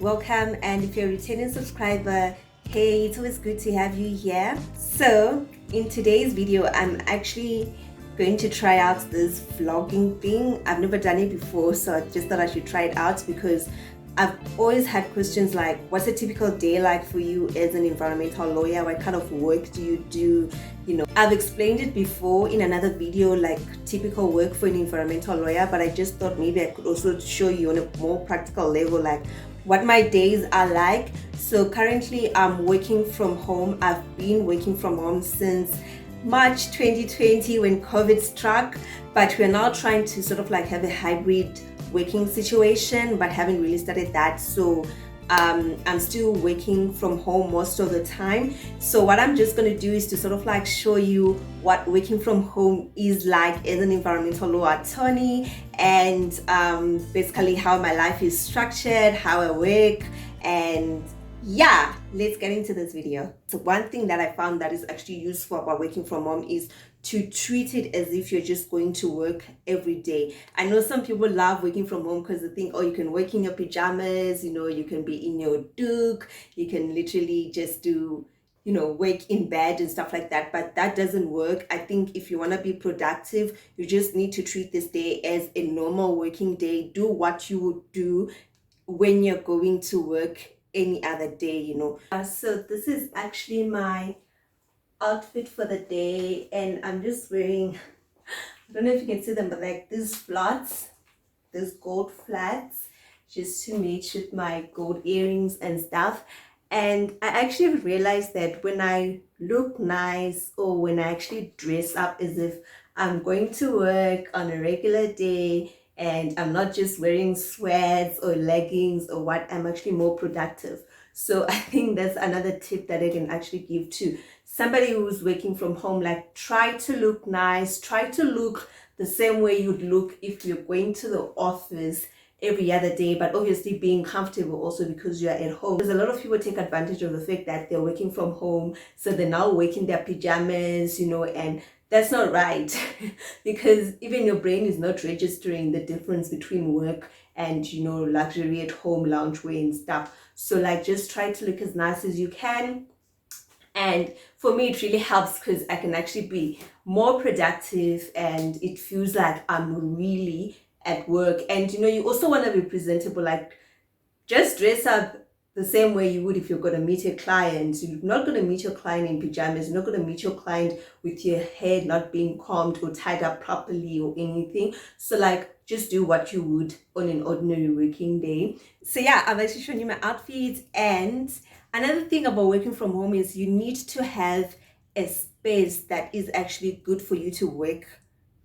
welcome. And if you're a returning subscriber, hey, it's always good to have you here. So in today's video, I'm actually going to try out this vlogging thing. I've never done it before, so I just thought I should try it out because I've always had questions like, what's a typical day like for you as an environmental lawyer? What kind of work do you do? I've explained it before in another video, like typical work for an environmental lawyer, but I just thought maybe I could also show you on a more practical level, like what my days are like. So currently I'm working from home. I've been working from home since March 2020 when COVID struck, but we're now trying to sort of like have a hybrid working situation, but haven't really started that. So I'm still working from home most of the time. So what I'm just going to do is to sort of like show you what working from home is like as an environmental law attorney, and basically how my life is structured, how I work, and yeah, let's get into this video. So one thing that I found that is actually useful about working from home is to treat it as if you're just going to work every day. I know some people love working from home because they think, oh, you can work in your pajamas, you can be in your duke, you can literally just do work in bed and stuff like that, but that doesn't work. I think if you want to be productive, you just need to treat this day as a normal working day. Do what you would do when you're going to work any other day. So this is actually my outfit for the day, and I'm just wearing, I don't know if you can see them, but like these flats, these gold flats, just to match with my gold earrings and stuff. And I actually realized that when I look nice, or when I actually dress up as if I'm going to work on a regular day, and I'm not just wearing sweats or leggings or what, I'm actually more productive. So I think that's another tip that I can actually give to somebody who's working from home. Like, try to look nice, try to look the same way you'd look if you're going to the office every other day, but obviously being comfortable also because you're at home. There's a lot of people take advantage of the fact that they're working from home, so they're now working their pajamas, and that's not right because even your brain is not registering the difference between work and luxury at home loungewear and stuff. So like, just try to look as nice as you can. And for me, it really helps because I can actually be more productive and it feels like I'm really at work. And you also want to be presentable. Like, just dress up the same way you would if you're going to meet a client. You're not going to meet your client in pajamas. You're not going to meet your client with your hair not being combed or tied up properly or anything. So like, just do what you would on an ordinary working day. So yeah, I've actually shown you my outfits. And another thing about working from home is you need to have a space that is actually good for you to work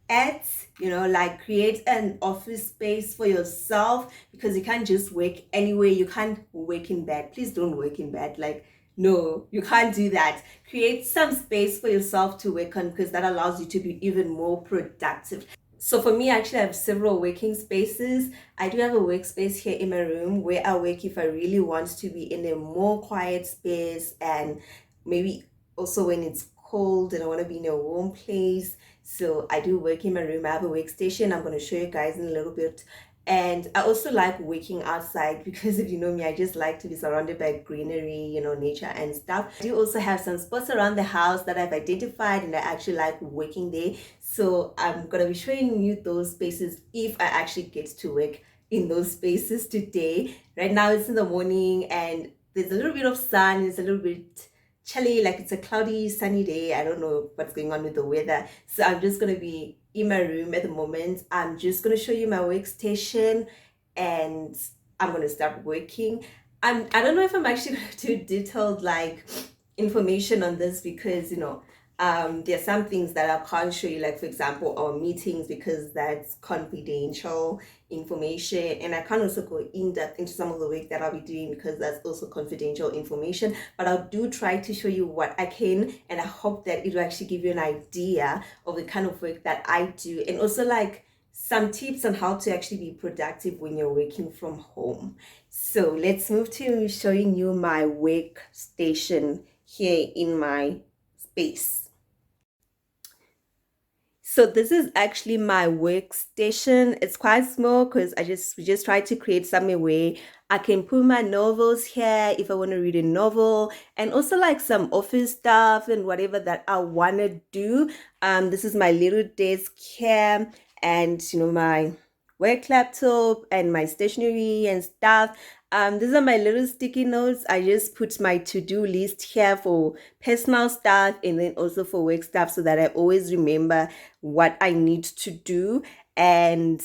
at, like create an office space for yourself, because you can't just work anywhere. You can't work in bed. Please don't work in bed. Like, no, you can't do that. Create some space for yourself to work on, because that allows you to be even more productive. So for me, actually, I have several working spaces. I do have a workspace here in my room where I work if I really want to be in a more quiet space, and maybe also when it's cold and I want to be in a warm place. So I do work in my room. I have a workstation. I'm going to show you guys in a little bit. And I also like working outside because if you know me, I just like to be surrounded by greenery, nature and stuff. I do also have some spots around the house that I've identified and I actually like working there. So I'm going to be showing you those spaces if I actually get to work in those spaces today. Right now it's in the morning and there's a little bit of sun. It's a little bit chilly, like it's a cloudy, sunny day. I don't know what's going on with the weather. So I'm just going to be in my room at the moment. I'm just going to show you my workstation and I'm going to start working. I don't know if I'm actually going to do detailed like information on this because there's some things that I can't show you, like for example our meetings, because that's confidential information, and I can't also go in depth into some of the work that I'll be doing because that's also confidential information. But I'll do try to show you what I can, and I hope that it will actually give you an idea of the kind of work that I do, and also like some tips on how to actually be productive when you're working from home. So let's move to showing you my workstation here in my space. So this is actually my workstation. It's quite small because we just tried to create somewhere where I can put my novels here if I want to read a novel, and also like some office stuff and whatever that I want to do. This is my little desk here, and my work laptop and my stationery and stuff. These are my little sticky notes. I just put my to-do list here for personal stuff and then also for work stuff so that I always remember what I need to do. And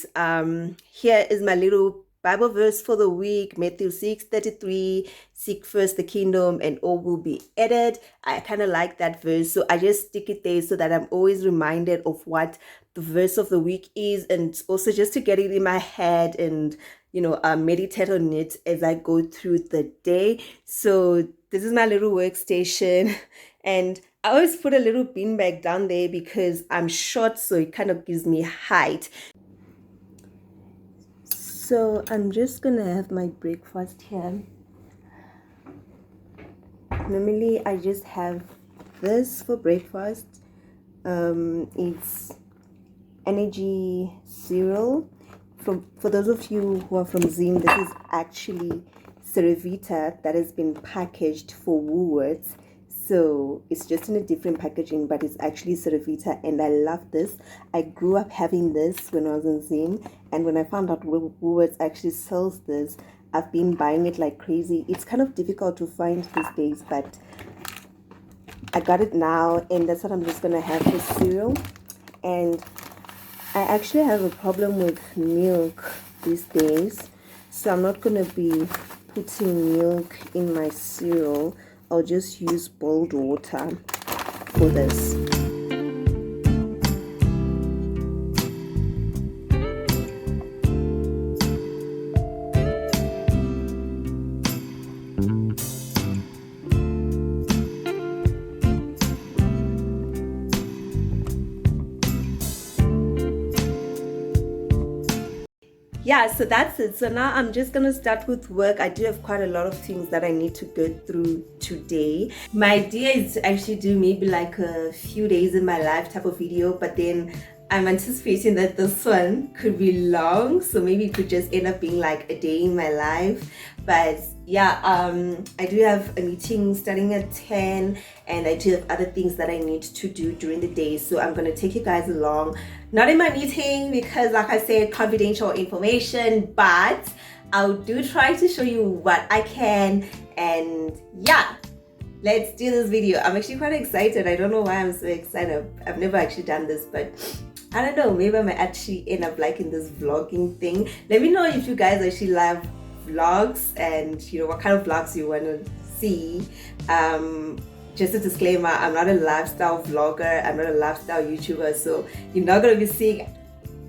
here is my little Bible verse for the week, Matthew 6:33. Seek first the kingdom and all will be added. I kind of like that verse, so I just stick it there so that I'm always reminded of what the verse of the week is, and also just to get it in my head and meditate on it as I go through the day. So this is my little workstation, and I always put a little beanbag down there because I'm short, so it kind of gives me height. So I'm just gonna have my breakfast here. Normally I just have this for breakfast. It's energy cereal. For those of you who are from Zim, this is actually Cerevita that has been packaged for Woolworths. So it's just in a different packaging, but it's actually Cerevita, and I love this. I grew up having this when I was in Zim, and when I found out Woolworths actually sells this, I've been buying it like crazy. It's kind of difficult to find these days, but I got it now, and that's what I'm just gonna have for cereal. And I actually have a problem with milk these days, so I'm not gonna be putting milk in my cereal. I'll just use boiled water for this. Yeah, so that's it. So now I'm just gonna start with work. I do have quite a lot of things that I need to go through today. My idea is to actually do maybe like a few days in my life type of video, but then I'm anticipating that this one could be long, so maybe it could just end up being like a day in my life. But yeah, I do have a meeting starting at 10, and I do have other things that I need to do during the day, so I'm gonna take you guys along. Not in my meeting because, like I said, confidential information, but I'll do try to show you what I can. And yeah, let's do this video. I'm actually quite excited. I don't know why I'm so excited. I've never actually done this, but I don't know, maybe I might actually end up liking this vlogging thing. Let me know if you guys actually love vlogs and what kind of vlogs you want to see. Just a disclaimer, I'm not a lifestyle vlogger, I'm not a lifestyle YouTuber, so you're not going to be seeing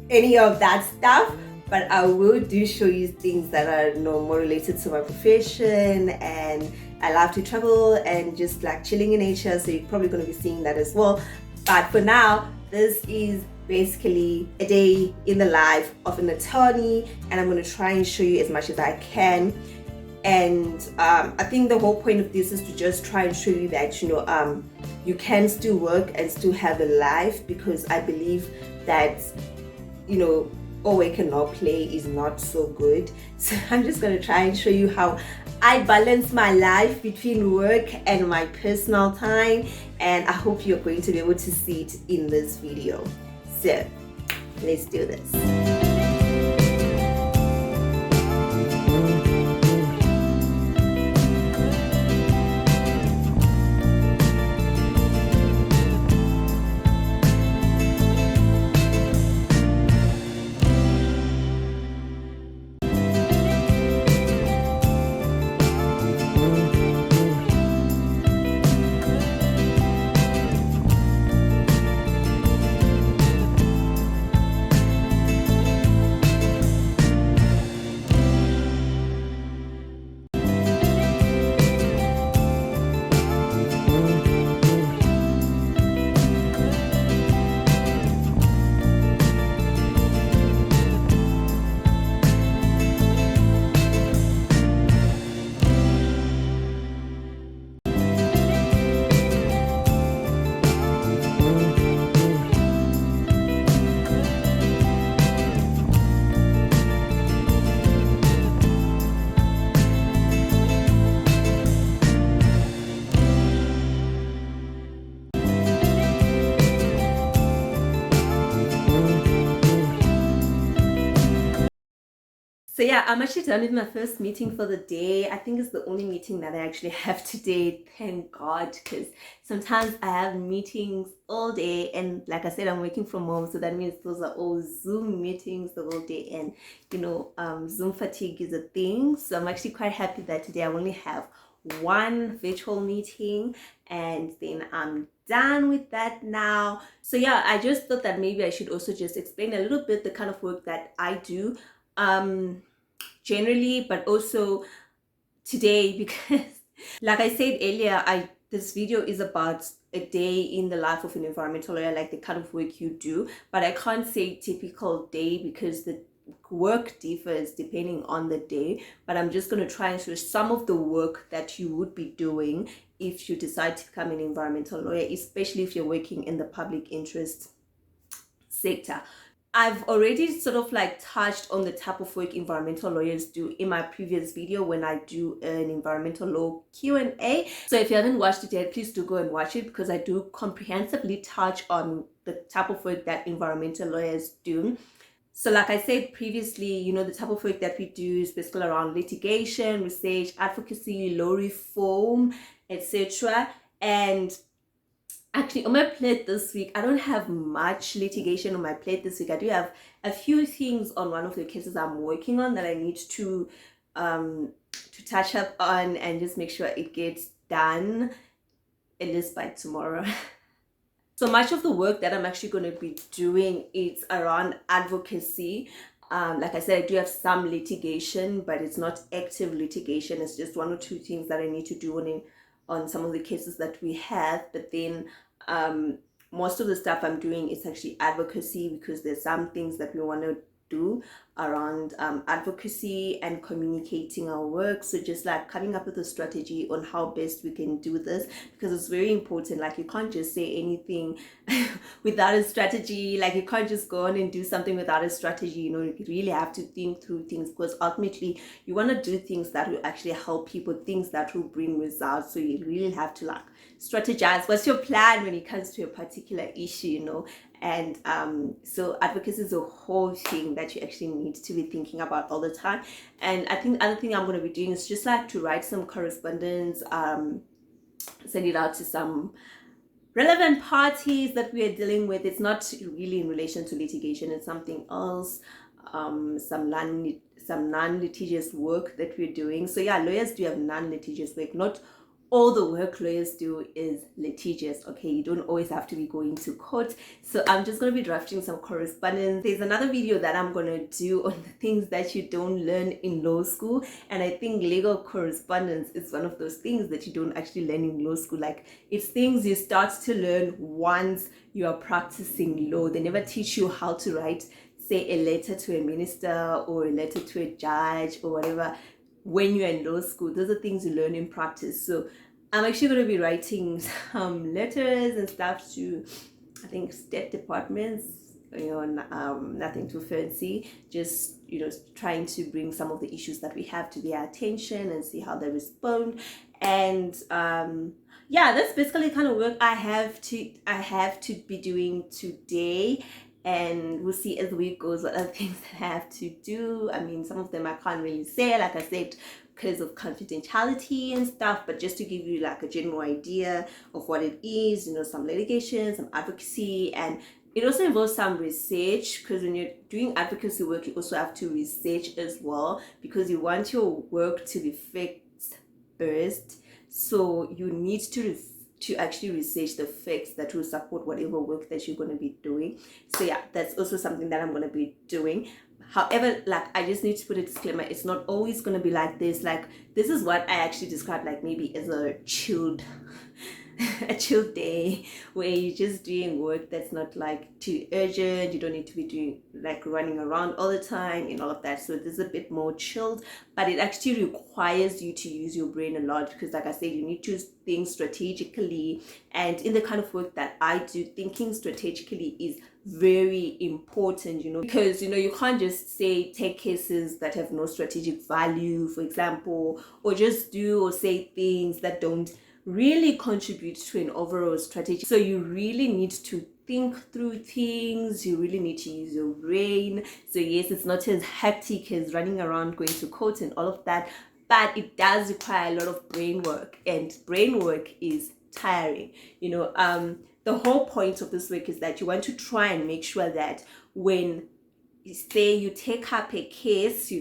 any of that stuff, but I will do show you things that are more related to my profession, and I love to travel and just like chilling in nature, so you're probably going to be seeing that as well. But for now, this is basically a day in the life of an attorney, and I'm going to try and show you as much as I can. And I think the whole point of this is to just try and show you that you can still work and still have a life, because I believe that all work and no play is not so good. So I'm just going to try and show you how I balance my life between work and my personal time, and I hope you're going to be able to see it in this video. So let's do this. So yeah, I'm actually done with my first meeting for the day. I think it's the only meeting that I actually have today. Thank God, because sometimes I have meetings all day, and like I said, I'm working from home, so that means those are all Zoom meetings the whole day, and Zoom fatigue is a thing. So I'm actually quite happy that today I only have one virtual meeting, and then I'm done with that now. So yeah, I just thought that maybe I should also just explain a little bit the kind of work that I do generally, but also today, because like I said earlier, this video is about a day in the life of an environmental lawyer, like the kind of work you do, but I can't say typical day because the work differs depending on the day. But I'm just going to try and show some of the work that you would be doing if you decide to become an environmental lawyer, especially if you're working in the public interest sector. I've already sort of like touched on the type of work environmental lawyers do in my previous video when I do an environmental law Q&A. So if you haven't watched it yet, please do go and watch it, because I do comprehensively touch on the type of work that environmental lawyers do. So like I said previously, the type of work that we do is basically around litigation, research, advocacy, law reform, etc. And actually, on my plate this week, I don't have much litigation on my plate this week. I do have a few things on one of the cases I'm working on that I need to touch up on and just make sure it gets done at least by tomorrow. So much of the work that I'm actually going to be doing is around advocacy. Like I said, I do have some litigation, but it's not active litigation. It's just one or two things that I need to do on some of the cases that we have. But then most of the stuff I'm doing is actually advocacy, because there's some things that we want to do around advocacy and communicating our work. So just like coming up with a strategy on how best we can do this, because it's very important. Like, you can't just say anything without a strategy. Like, you can't just go on and do something without a strategy. You really have to think through things, because ultimately you want to do things that will actually help people, things that will bring results. So you really have to like strategize. What's your plan when it comes to a particular issue, and so advocacy is a whole thing that you actually need to be thinking about all the time. And I think the other thing I'm going to be doing is just like to write some correspondence, send it out to some relevant parties that we are dealing with. It's not really in relation to litigation, it's something else, some non-litigious work that we're doing. So yeah, lawyers do have non-litigious work. Not all the work lawyers do is litigious, okay? You don't always have to be going to court. So I'm just going to be drafting some correspondence. There's another video that I'm going to do on the things that you don't learn in law school, and I think legal correspondence is one of those things that you don't actually learn in law school. Like, it's things you start to learn once you are practicing law. They never teach you how to write, say, a letter to a minister or a letter to a judge or whatever when you're in law school. Those are things you learn in practice. So I'm actually going to be writing some letters and stuff to, I think, state departments, nothing too fancy, just trying to bring some of the issues that we have to their attention and see how they respond. And yeah, that's basically the kind of work I have to be doing today. And we'll see as the week goes what other things that I have to do. I mean, some of them I can't really say, like I said, because of confidentiality and stuff, but just to give you like a general idea of what it is, some litigation, some advocacy, and it also involves some research, because when you're doing advocacy work, you also have to research as well, because you want your work to be fixed first. So you need to actually research the facts that will support whatever work that you're going to be doing. So yeah, that's also something that I'm going to be doing. However, like, I just need to put a disclaimer, it's not always going to be like this. Like, this is what I actually describe like maybe as a chilled day where you're just doing work that's not like too urgent. You don't need to be doing like running around all the time and all of that. So this is a bit more chilled, but it actually requires you to use your brain a lot, because like I said, you need to think strategically. And in the kind of work that I do, thinking strategically is very important, because you can't just say take cases that have no strategic value, for example, or just do or say things that don't really contribute to an overall strategy. So you really need to think through things, you really need to use your brain. So yes, it's not as hectic as running around going to court and all of that, but it does require a lot of brain work, and brain work is tiring. The whole point of this work is that you want to try and make sure that when, say, you take up a case,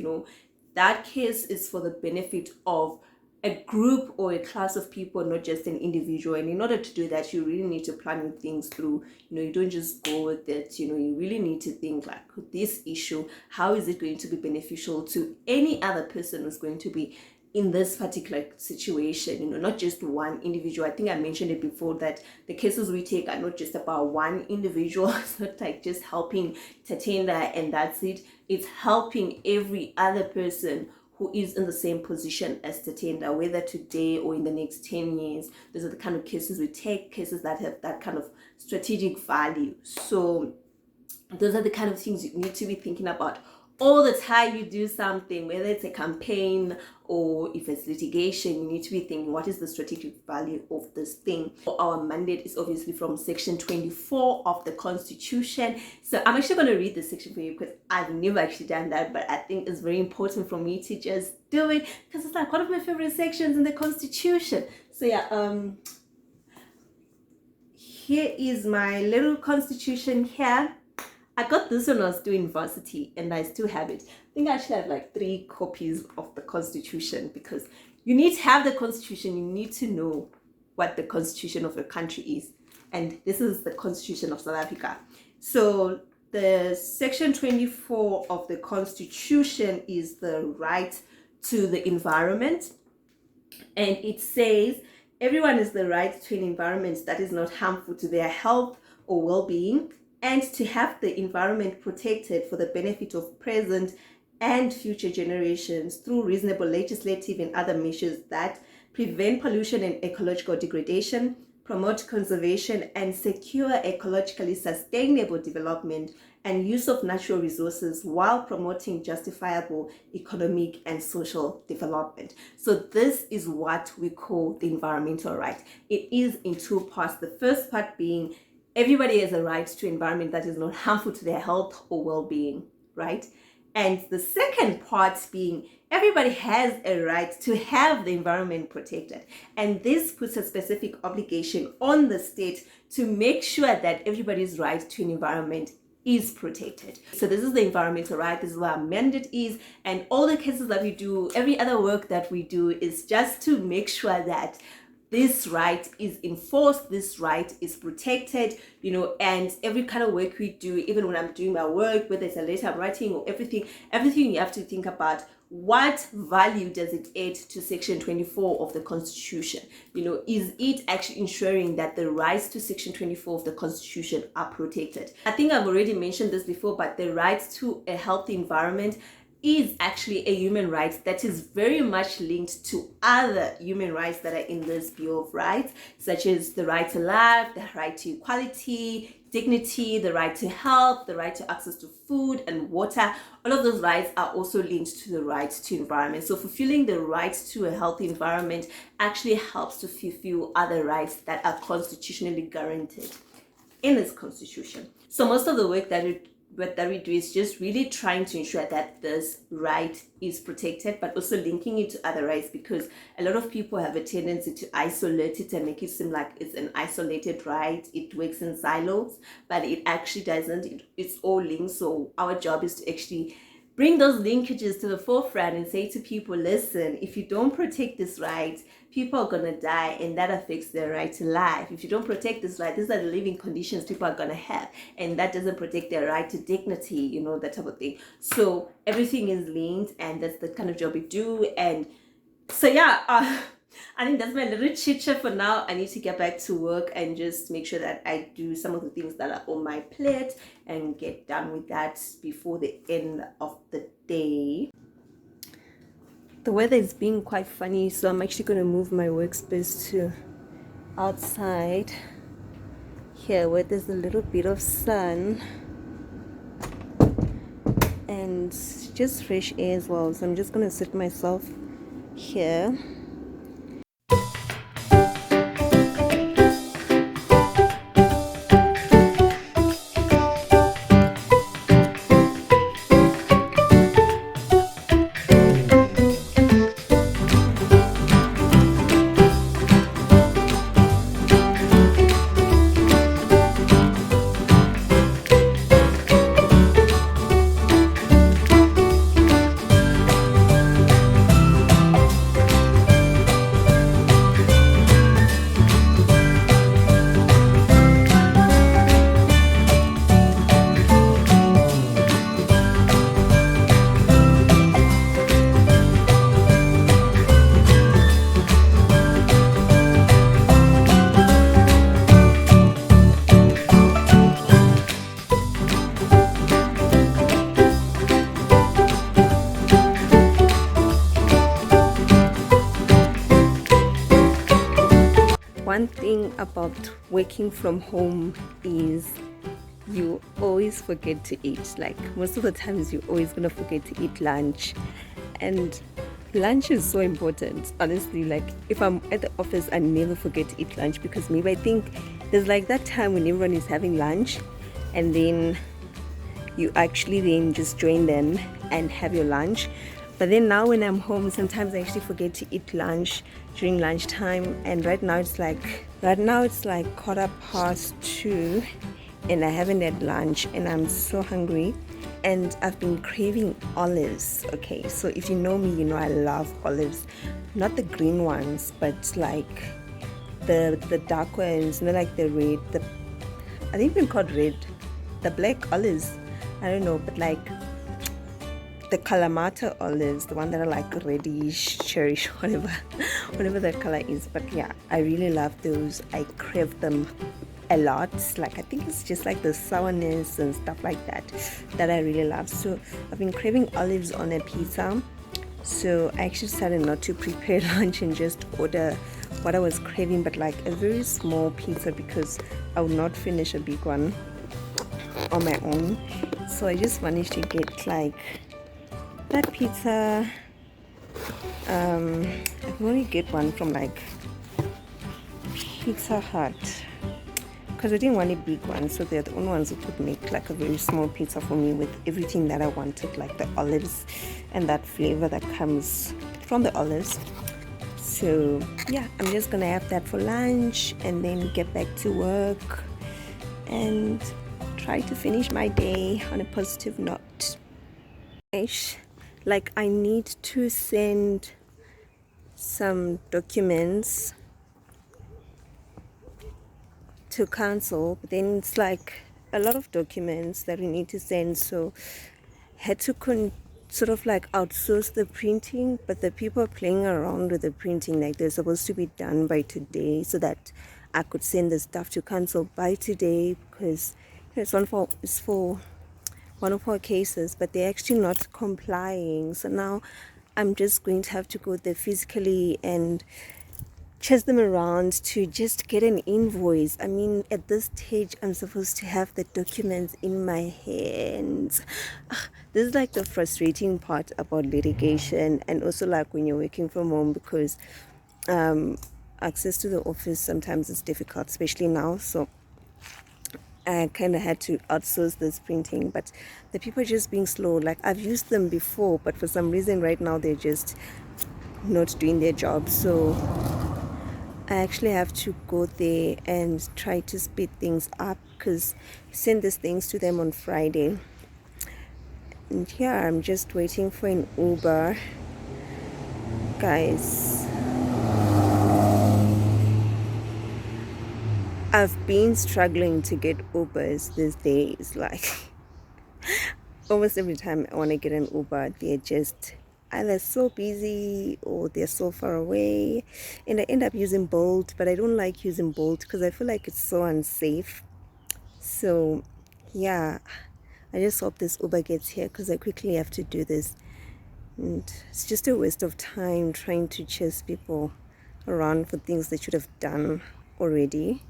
that case is for the benefit of a group or a class of people, not just an individual. And in order to do that, you really need to plan things through. You don't just go with it. You really need to think, like, this issue, how is it going to be beneficial to any other person who's going to be in this particular situation, not just one individual. I think I mentioned it before that the cases we take are not just about one individual. It's not like just helping Tatenda and that's it. It's helping every other person who is in the same position as Tatenda, whether today or in the next 10 years. Those are the kind of cases we take, cases that have that kind of strategic value. So those are the kind of things you need to be thinking about all the time you do something, whether it's a campaign or if it's litigation. You need to be thinking, what is the strategic value of this thing? Our mandate is obviously from section 24 of the Constitution. So I'm actually going to read this section for you because I've never actually done that, but I think it's very important for me to just do it because it's like one of my favorite sections in the Constitution. So yeah, here is my little Constitution here. I got this when I was doing varsity and I still have it. I think I actually have like 3 copies of the Constitution, because you need to have the Constitution. You need to know what the Constitution of your country is. And this is the Constitution of South Africa. So the section 24 of the Constitution is the right to the environment. And it says everyone has the right to an environment that is not harmful to their health or well-being, and to have the environment protected for the benefit of present and future generations through reasonable legislative and other measures that prevent pollution and ecological degradation, promote conservation, and secure ecologically sustainable development and use of natural resources while promoting justifiable economic and social development. So this is what we call the environmental right. It is in 2 parts. The first part being everybody has a right to an environment that is not harmful to their health or well-being, right? And the second part being everybody has a right to have the environment protected. And this puts a specific obligation on the state to make sure that everybody's right to an environment is protected. So this is the environmental right. This is what our mandate is. And all the cases that we do, every other work that we do is just to make sure that this right is enforced, this right is protected, and every kind of work we do, even when I'm doing my work, whether it's a letter I'm writing or everything you have to think about what value does it add to section 24 of the Constitution. Is it actually ensuring that the rights to section 24 of the Constitution are protected? I think I've already mentioned this before, but the right to a healthy environment is actually a human right that is very much linked to other human rights that are in this Bill of Rights, such as the right to life, the right to equality, dignity, the right to health, the right to access to food and water. All of those rights are also linked to the right to environment. So fulfilling the right to a healthy environment actually helps to fulfill other rights that are constitutionally guaranteed in this Constitution. So most of the work that we do is just really trying to ensure that this right is protected, but also linking it to other rights, because a lot of people have a tendency to isolate it and make it seem like it's an isolated right. It works in silos, but it actually doesn't. It's all linked. So our job is to actually bring those linkages to the forefront and say to people, listen, if you don't protect this right, people are going to die, and that affects their right to life. If you don't protect this right, these are the living conditions people are going to have, and that doesn't protect their right to dignity, that type of thing. So everything is linked, and that's the kind of job we do. And so yeah, I think that's my little chit-chat for now. I need to get back to work and just make sure that I do some of the things that are on my plate and get done with that before the end of the day. The weather is being quite funny, so I'm actually going to move my workspace to outside here where there's a little bit of sun and just fresh air as well. So I'm just going to sit myself here. one thing about working from home is you always forget to eat. Like most of the times you're always gonna forget to eat lunch, and lunch is so important, honestly. Like if I'm at the office, I never forget to eat lunch, because maybe I think there's like that time when everyone is having lunch and then you actually then just join them and have your lunch. But then now when I'm home, sometimes I actually forget to eat lunch during lunchtime. And right now it's like 2:15 and I haven't had lunch and I'm so hungry, and I've been craving olives. Okay, so if you know me, you know I love olives, not the green ones, but like the dark ones, not like the red, I think they're called red, the black olives, I don't know, but like the Kalamata olives, the one that are like reddish, cherries, whatever that color is. But yeah, I really love those. I crave them a lot. Like I think it's just like the sourness and stuff like that I really love. So I've been craving olives on a pizza. So I actually decided not to prepare lunch and just order what I was craving, but like a very small pizza, because I would not finish a big one on my own. So I just managed to get like that pizza. I can only get one from like Pizza Hut, because I didn't want a big one, so they're the only ones who could make like a very small pizza for me with everything that I wanted, like the olives and that flavor that comes from the olives. So yeah, I'm just gonna have that for lunch and then get back to work and try to finish my day on a positive note. Like I need to send some documents to council, but then it's like a lot of documents that we need to send, so had to sort of like outsource the printing, but the people are playing around with the printing, like they're supposed to be done by today so that I could send the stuff to council by today, because it's for one of our cases, but they're actually not complying. So now I'm just going to have to go there physically and chase them around to just get an invoice. I mean, at this stage, I'm supposed to have the documents in my hands. This is like the frustrating part about litigation, and also like when you're working from home, because access to the office sometimes is difficult, especially now. So I kind of had to outsource this printing, but the people are just being slow. Like I've used them before, but for some reason right now they're just not doing their job. So I actually have to go there and try to speed things up, because send these things to them on Friday. And yeah, I'm just waiting for an Uber, guys. I've been struggling to get Ubers these days. Like almost every time I want to get an Uber, they're just either so busy or they're so far away, and I end up using Bolt. But I don't like using Bolt because I feel like it's so unsafe. So yeah, I just hope this Uber gets here, because I quickly have to do this, and it's just a waste of time trying to chase people around for things they should have done already.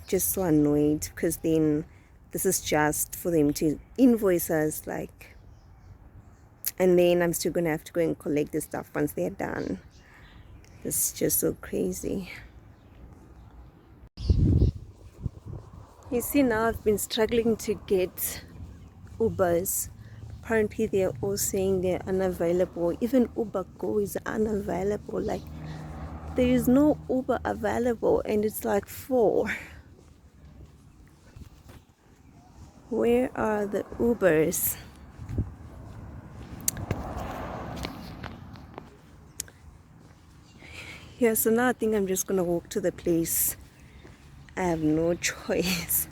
Just so annoyed, because then this is just for them to invoice us, like, and then I'm still gonna have to go and collect the stuff once they're done. It's just so crazy. You see, now I've been struggling to get Ubers. Apparently they're all saying they're unavailable. Even Uber Go is unavailable. Like there is no Uber available, and it's like 4. Where are the Ubers? Yeah, so now I think I'm just gonna walk to the place. I have no choice.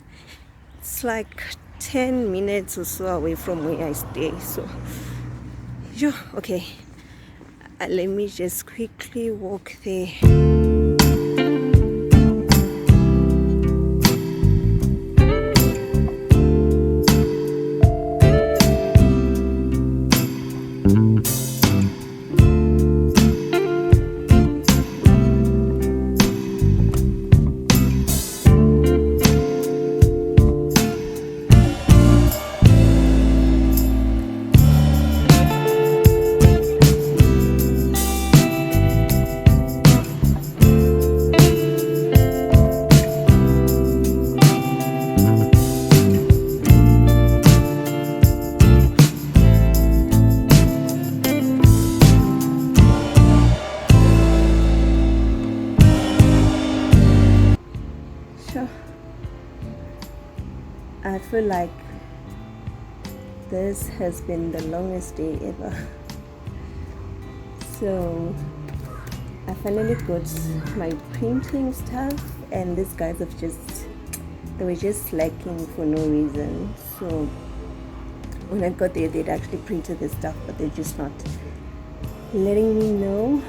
It's like 10 minutes or so away from where I stay. So, okay. Let me just quickly walk there. I feel like this has been the longest day ever. So I finally got my printing stuff, and these guys they were just slacking for no reason. So when I got there, they'd actually printed the stuff, but they're just not letting me know.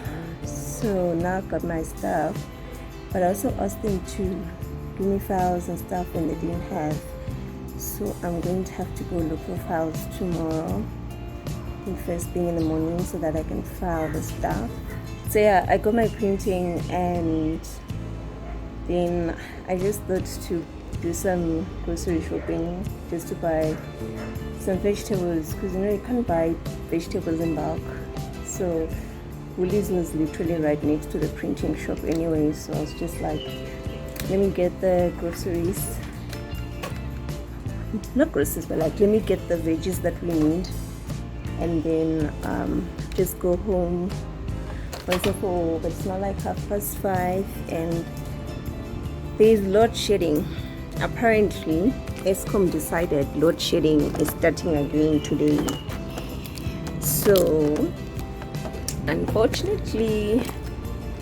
So now I got my stuff, but I also asked them to give me files and stuff, and they didn't have. So I'm going to have to go look for files tomorrow, the first thing in the morning, so that I can file the stuff. So yeah, I got my printing, and then I just thought to do some grocery shopping, just to buy some vegetables, because you can't buy vegetables in bulk. So Woolies was literally right next to the printing shop anyway, so I was just like, let me get the groceries, not groceries, but like let me get the veggies that we need, and then just go home once and for all. But it's not like 5:30, and there's load shedding. Apparently Eskom decided load shedding is starting again today. So unfortunately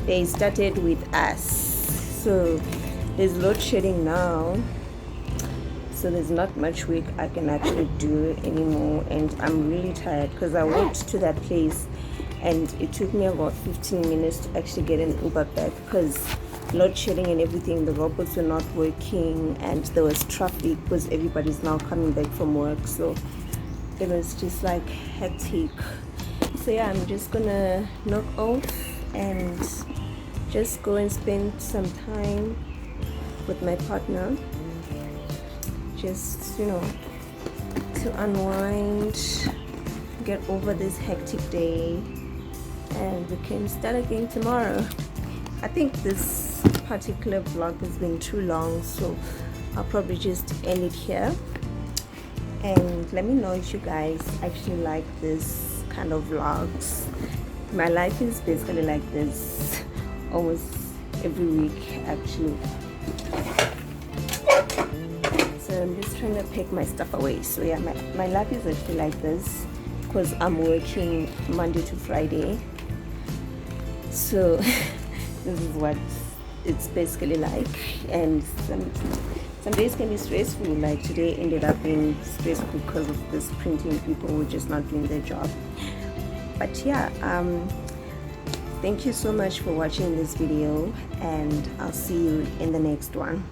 they started with us, so there's load shedding now, so there's not much work I can actually do anymore, and I'm really tired because I went to that place and it took me about 15 minutes to actually get an Uber back, because load shedding and everything, the robots were not working, and there was traffic because everybody's now coming back from work, so it was just like hectic. So yeah, I'm just gonna knock off and just go and spend some time with my partner, just to unwind, get over this hectic day, and we can start again tomorrow. I think this particular vlog has been too long, so I'll probably just end it here, and let me know if you guys actually like this kind of vlogs. My life is basically like this almost every week actually. So I'm just trying to pack my stuff away. So yeah, my life is actually like this because I'm working Monday to Friday. So this is what it's basically like, and some days can be stressful. Like today ended up being stressful because of this printing people who are just not doing their job. But yeah, thank you so much for watching this video, and I'll see you in the next one.